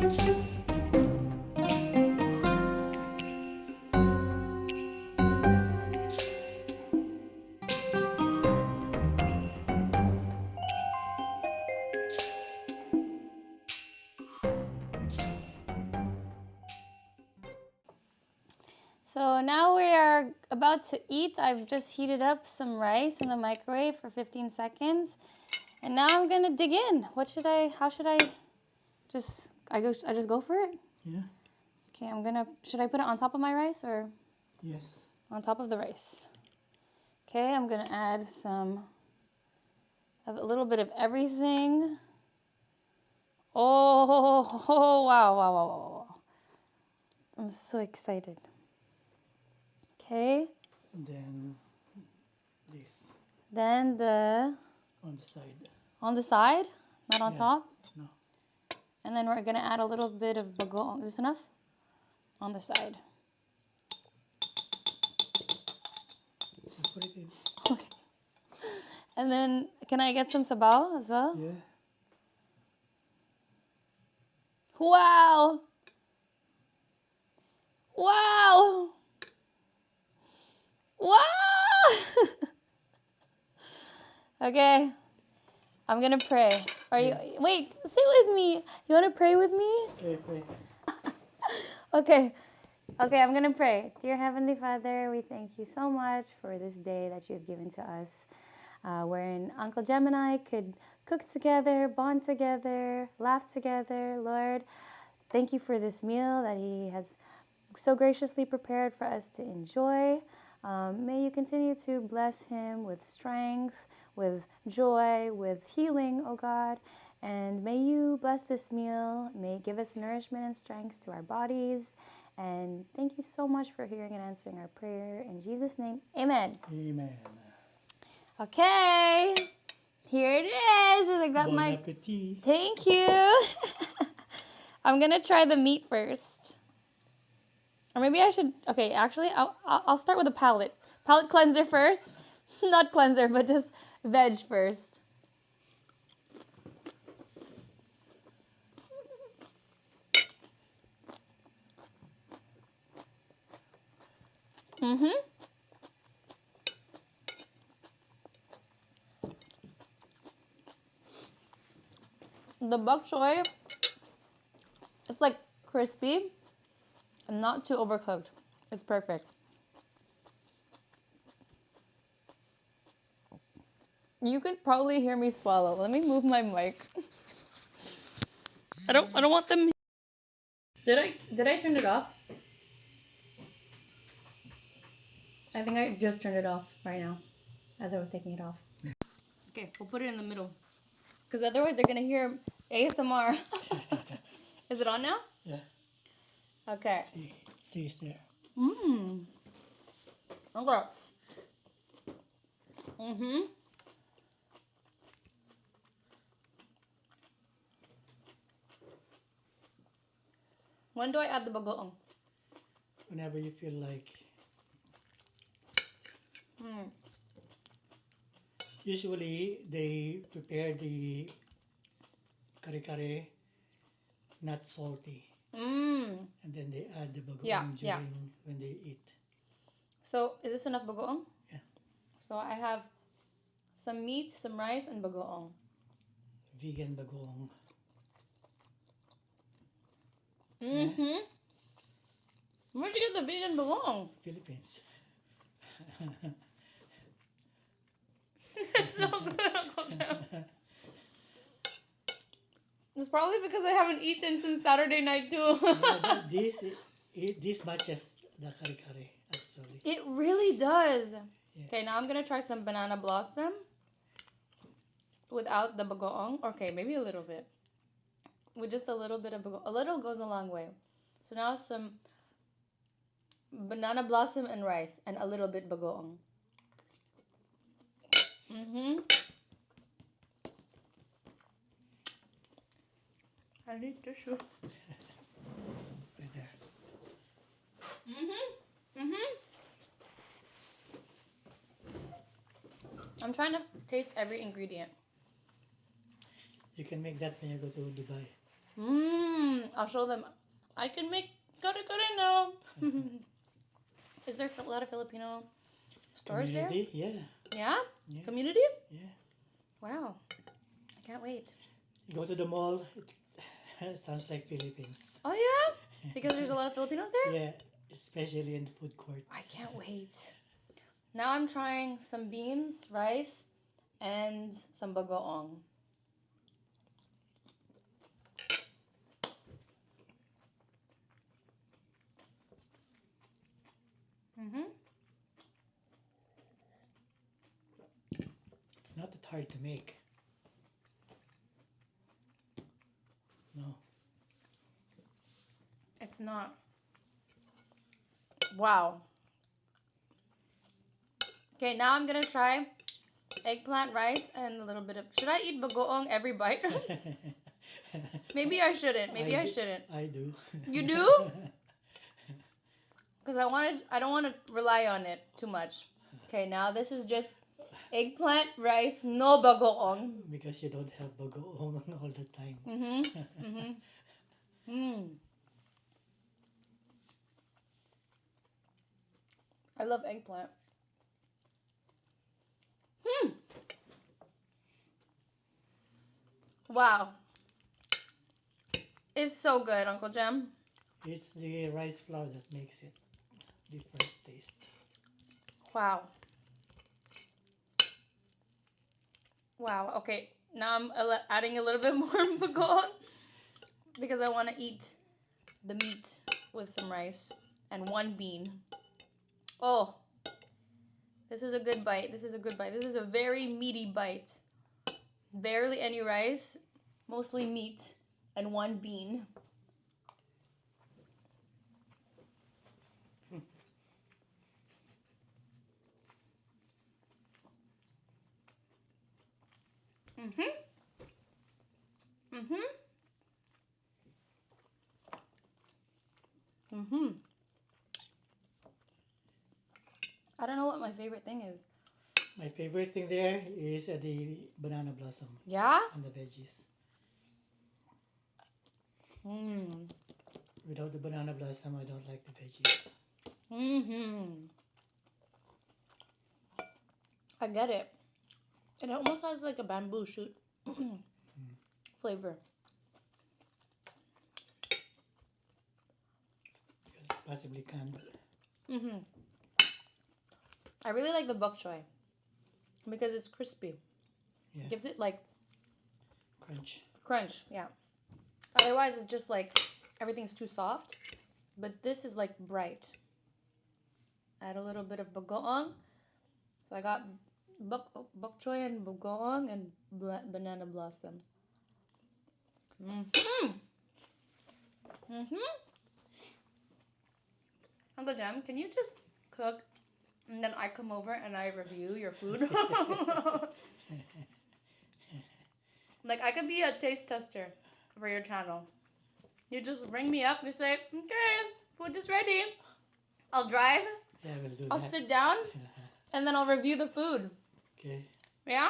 So now we are about to eat. I've just heated up some rice in the microwave for 15 seconds. And now I'm gonna dig in. How should I just go for it? Yeah. Okay, should I put it on top of my rice or? Yes. On top of the rice. Okay, I'm gonna add a little bit of everything. Oh, wow. I'm so excited. Okay. And then this. Then on the side. On the side, not on Yeah. top. No. And then we're gonna add a little bit of bagoong. Is this enough? On the side. Put it in. Okay. And then, can I get some sabaw as well? Yeah. Wow! Wow! Wow! Okay. I'm gonna pray. Wait, sit with me. You wanna pray with me? Okay, pray. Okay. Okay, I'm gonna pray. Dear Heavenly Father, we thank you so much for this day that you've given to us, wherein Uncle Jem and I could cook together, bond together, laugh together. Lord, thank you for this meal that he has so graciously prepared for us to enjoy. May you continue to bless him with strength, with joy, with healing, oh God. And may you bless this meal. May it give us nourishment and strength to our bodies. And thank you so much for hearing and answering our prayer. In Jesus' name, amen. Amen. Okay, here it is. I got Bon appetit. Thank you. I'm gonna try the meat first. Or maybe I should, okay, actually, I'll start with a palate cleanser first. Not cleanser, but just veg first. The bok choy, it's like crispy and not too overcooked. It's perfect. You could probably hear me swallow. Let me move my mic. I don't want them. Did I turn it off? I think I just turned it off right now as I was taking it off. Okay, we'll put it in the middle. Because otherwise they're going to hear ASMR. Is it on now? Yeah. Okay. See, it stays there. Mmm. Okay. Mm-hmm. When do I add the bagoong? Whenever you feel like. Usually, they prepare the kare kare not salty. And then they add the bagoong during when they eat. So, is this enough bagoong? Yeah. So, I have some meat, some rice, and bagoong. Vegan bagoong. Mm-hmm. Where'd you get the vegan bagoong? Philippines. It's so good. It's probably because I haven't eaten since Saturday night too. This matches the kare kare actually. It really does. Yeah. Okay, now I'm gonna try some banana blossom without the bagoong. Okay, maybe a little bit. With just a little bit of bagoong. A little goes a long way. So now some banana blossom and rice and a little bit bagoong. I need tissue. Right there. I'm trying to taste every ingredient. You can make that when you go to Dubai. I'll show them. I can make kare kare now. Is there a lot of Filipino stores Community? Yeah. there? Yeah? Yeah. Community? Yeah. Wow. I can't wait. You go to the mall, it sounds like Philippines. Oh, yeah? Because there's a lot of Filipinos there? Yeah, especially in the food court. I can't wait. Now I'm trying some beans, rice, and some bagoong. It's not that hard to make. No. It's not. Wow. Okay, now I'm gonna try eggplant rice and a little bit of. Should I eat bagoong every bite? Maybe I shouldn't. Maybe I shouldn't. I do. You do? Because I don't want to rely on it too much. Okay, now this is just eggplant rice, no bagoong. Because you don't have bagoong all the time. I love eggplant. Wow. It's so good, Uncle Jem. It's the rice flour that makes it different taste. Wow. Wow. Okay, now I'm adding a little bit more bagoong because I want to eat the meat with some rice and one bean. Oh, this is a good bite. This is a good bite. This is a very meaty bite. Barely any rice, mostly meat, and one bean. I don't know what my favorite thing is. My favorite thing there is the banana blossom Yeah? and the veggies. Mm. Without the banana blossom, I don't like the veggies. I get it. It almost has like a bamboo shoot flavor. Because it's possibly canned. I really like the bok choy because it's crispy. Yeah. Gives it like Crunch. yeah. Otherwise, it's just like everything's too soft. But this is like bright. Add a little bit of bagoong. So I got bok choy and bagoong and banana blossom. Uncle Jem, can you just cook and then I come over and I review your food? Like, I could be a taste tester for your channel. You just ring me up, you say, okay, food is ready. I'll drive, Yeah, we'll do I'll that. sit down, and then I'll review the food. Okay. Yeah?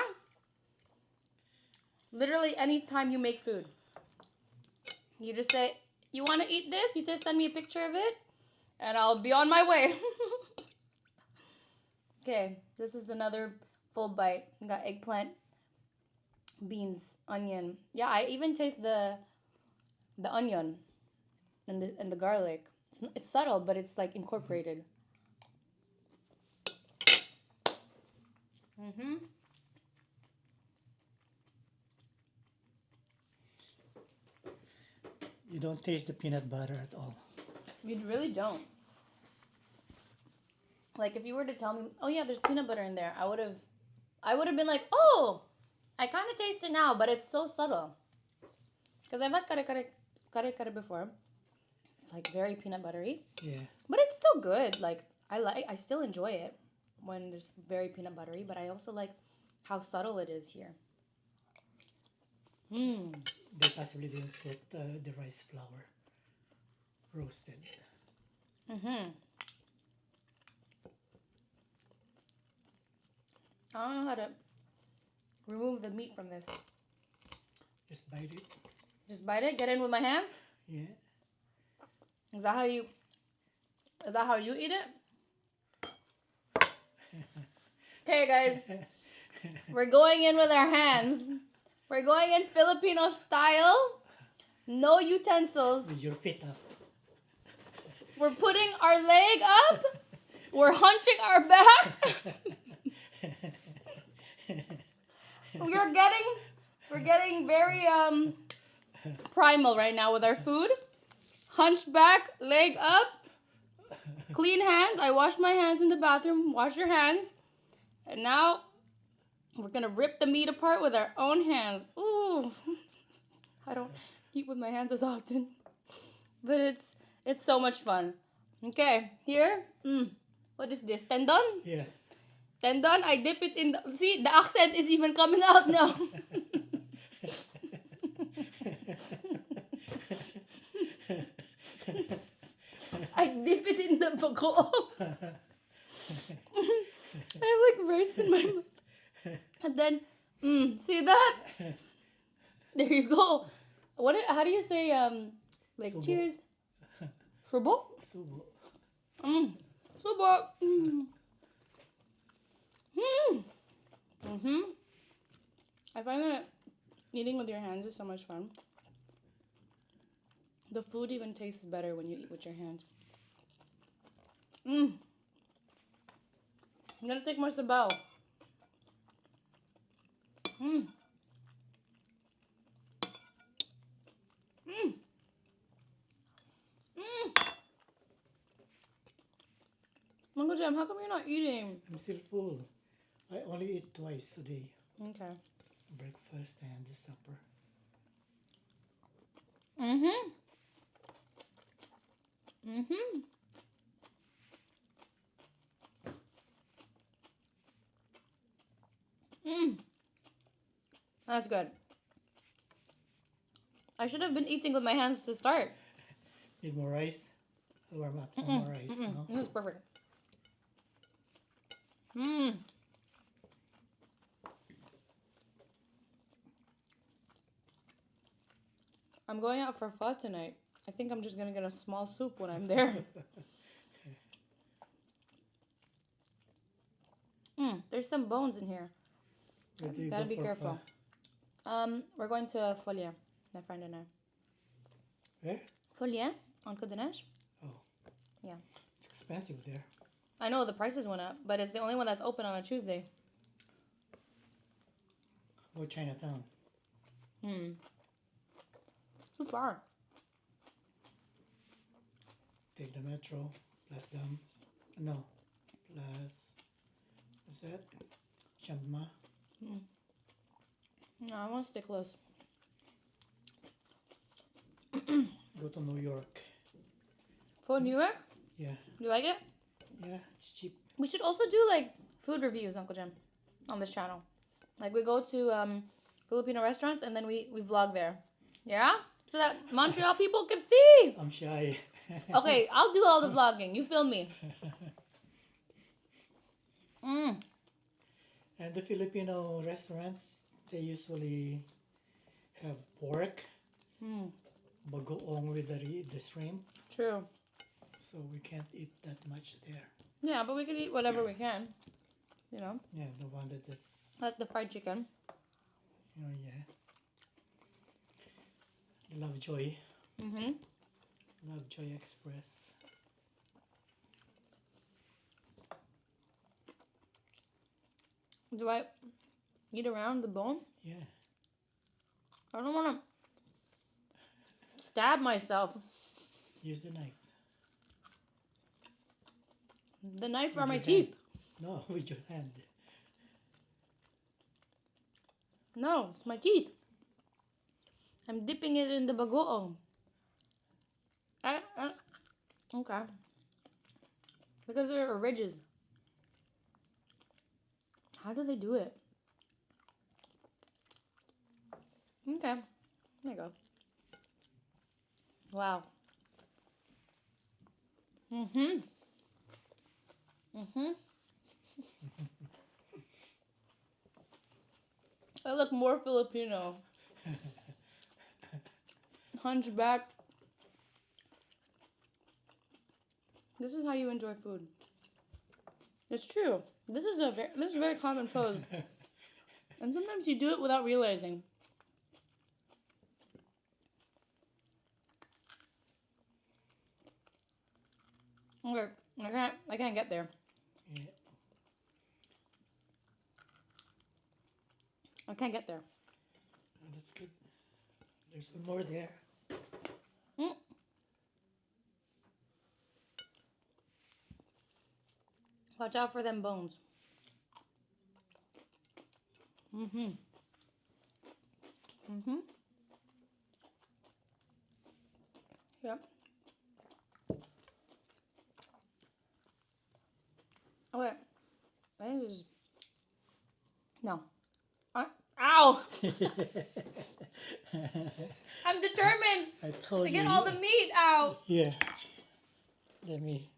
Literally any time you make food. You just say, you want to eat this? You just send me a picture of it, and I'll be on my way. Okay, this is another full bite. We got eggplant, beans, onion. Yeah, I even taste the onion and the garlic. It's subtle, but it's like incorporated. You don't taste the peanut butter at all. You really don't. Like, if you were to tell me, oh yeah, there's peanut butter in there, I would have been like, oh, I kind of taste it now, but it's so subtle. Because I've had kare kare before. It's like very peanut buttery. Yeah. But it's still good. Like, I still enjoy it when it's very peanut buttery, but I also like how subtle it is here. They possibly didn't put the rice flour roasted. I don't know how to remove the meat from this. Just bite it. Just bite it, get in with my hands. Yeah. Is that how you eat it? Okay, guys. We're going in with our hands. We're going in Filipino style. No utensils. With your feet up. We're putting our leg up. We're hunching our back. We're getting very primal right now with our food. Hunched back, leg up. Clean hands. I washed my hands in the bathroom. Wash your hands. And now we're gonna rip the meat apart with our own hands. Ooh. I don't eat with my hands as often. But it's so much fun. Okay, here. What is this? Tendon? Yeah. Tendon, I dip it in the... See, the accent is even coming out now. I dip it in the bagoong. I have like rice in my mouth. And then, see that? There you go. How do you say, like, Subo. cheers? Subo? Subo. Subo. I find that eating with your hands is so much fun. The food even tastes better when you eat with your hands. I'm gonna take more sabaw. Uncle Jam, how come you're not eating? I'm still full. I only eat twice a day. Okay. Breakfast and the supper. That's good. I should have been eating with my hands to start. Need more rice? I'll warm up some more rice. No? This is perfect. I'm going out for pho tonight. I think I'm just gonna get a small soup when I'm there. There's some bones in here. Where do you Gotta go be for careful. pho? We're going to Folia, my friend and I. Where? Folia on Kudanesh. Oh. Yeah. It's expensive there. I know the prices went up, but it's the only one that's open on a Tuesday. Or Chinatown. Too far. Take the metro, plus them. No, plus, what's that? Chamma. No, I want to stay close. Go to New York. For New York? Yeah. You like it? Yeah, it's cheap. We should also do like food reviews, Uncle Jim, on this channel. Like we go to Filipino restaurants and then we vlog there. Yeah? So that Montreal people can see. I'm shy. Okay, I'll do all the vlogging. You film me. And the Filipino restaurants, they usually have pork, bagoong with the shrimp, True. so we can't eat that much there. Yeah, but we can eat whatever we can. You know? Yeah, the one that is, Like the fried chicken. yeah. Lovejoy. Lovejoy Express. Do I eat around the bone? Yeah. I don't want to stab myself. Use the knife. The knife With are my your teeth. hand. No, with your hand. No, it's my teeth. I'm dipping it in the bagoong. Okay. Because there are ridges. How do they do it? Okay. There you go. Wow. I look more Filipino. Hunchback, This is how you enjoy food. It's true. This is a very common pose, and sometimes you do it without realizing. Okay, I can't get there. Yeah. I can't get there. Oh, that's good. There's one more there. Mm. Watch out for them bones. Mm-hmm. Mm-hmm. Yep. Okay. I think this is... No. Ow! I'm determined I told to you. get all the meat out. Here. Let me.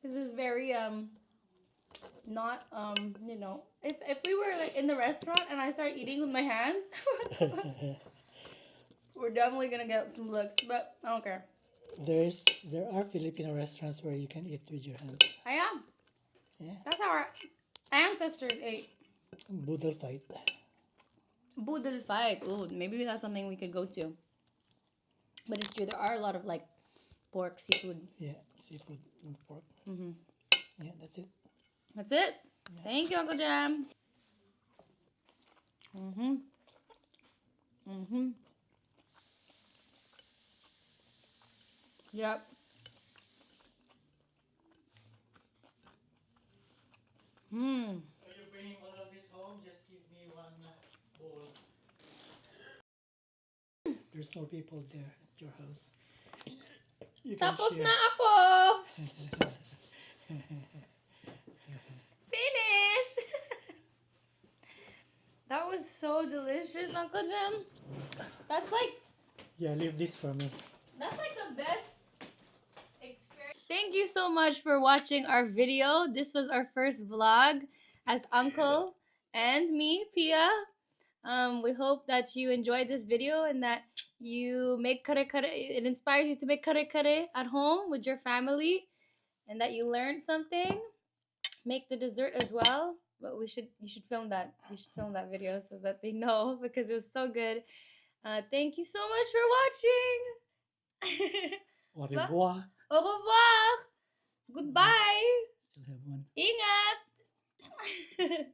This is very not you know, if we were like in the restaurant and I start eating with my hands, we're definitely gonna get some looks, but I don't care. There are Filipino restaurants where you can eat with your hands. I am. Yeah. That's how our ancestors ate. Boodle fight. Boodle fight. Ooh, maybe that's something we could go to. But it's true, there are a lot of like pork, seafood. Yeah, seafood and pork. Mm-hmm. Yeah, that's it. That's it. Yeah. Thank you, Uncle Jam. Mm-hmm. Mm-hmm. Yep. Hmm. Are you bringing all of this home? Just give me one bowl. There's no people there at your house. You can Tapos share. na ako. Finish. That was so delicious, Uncle Jim. That's like... Yeah, leave this for me. That's like the best experience. Thank you so much for watching our video. This was our first vlog as Uncle and me, Pia. We hope that you enjoyed this video and that you make kare kare. It inspires you to make kare kare at home with your family, and that you learned something. Make the dessert as well. But you should film that. You should film that video so that they know, because it was so good. Thank you so much for watching. Au revoir. Au revoir. Goodbye. Still have one. Ingat.